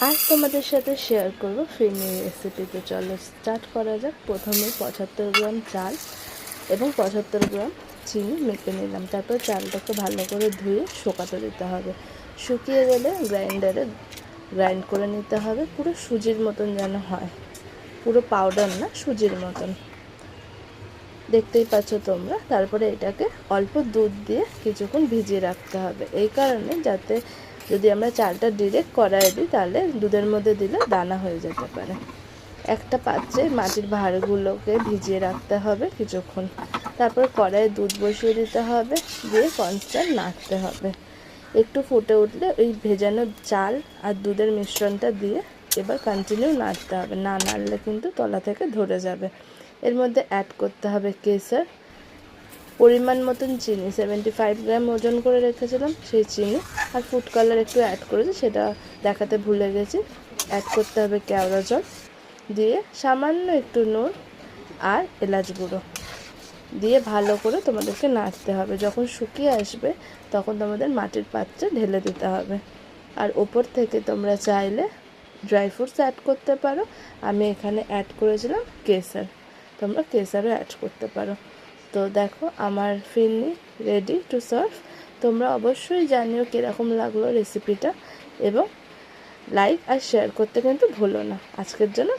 আজ তোমাদের সাথে শেয়ার করব ফিরনি রেসিপি। তো চলো স্টার্ট করা যাক। প্রথমে 75 গ্রাম চাল এবং 75 গ্রাম চিনি মেপে নিলাম। তারপর চালটাকে ভালো করে ধুয়ে শুকাতে দিতে হবে। শুকিয়ে গেলে গ্রাইন্ডারে গ্রাইন্ড করে নিতে হবে, পুরো সুজির মতন যেন হয়, পুরো পাউডার না, সুজির মতন। দেখতেই পাচ্ছ তোমরা। তারপরে এটাকে অল্প দুধ দিয়ে কিছুক্ষণ ভিজিয়ে রাখতে হবে, এই কারণে যাতে যদি আমরা চালটা ডিরেক্ট কড়াইয়ে দিই তাহলে দুধের মধ্যে দিলে দানা হয়ে যেতে পারে। একটা পাত্রে মাটির ভাঁড়গুলোকে ভিজিয়ে রাখতে হবে কিছুক্ষণ। তারপর কড়াইয়ে দুধ বসিয়ে দিতে হবে, দিয়ে কনস্ট্যান্ট নাড়তে হবে। একটু ফুটে উঠলে ওই ভেজানো চাল আর দুধের মিশ্রণটা দিয়ে এবার কন্টিনিউ নাড়তে হবে, না নাড়লে কিন্তু তলা থেকে ধরে যাবে। এর মধ্যে অ্যাড করতে হবে কেসর, পরিমাণ মতন চিনি, 75 গ্রাম ওজন করে রেখেছিলাম সেই চিনি, আর ফুড কালার একটু অ্যাড করেছি, সেটা দেখাতে ভুলে গেছি। অ্যাড করতে হবে কেওড়া জল, দিয়ে সামান্য একটু নুন আর এলাচ গুঁড়ো দিয়ে ভালো করে তোমাদেরকে নাড়তে হবে। যখন শুকিয়ে আসবে তখন তোমাদের মাটির পাত্রে ঢেলে দিতে হবে। আর ওপর থেকে তোমরা চাইলে ড্রাই ফ্রুটস অ্যাড করতে পারো। আমি এখানে অ্যাড করেছিলাম কেসর, তোমরা কেসরও অ্যাড করতে পারো। তো দেখো আমার ফিরনি রেডি টু সার্ভ। তোমরা অবশ্যই জানিও কীরকম লাগলো রেসিপিটা, এবং লাইক আর শেয়ার করতে কিন্তু ভুলো না। আজকের জন্য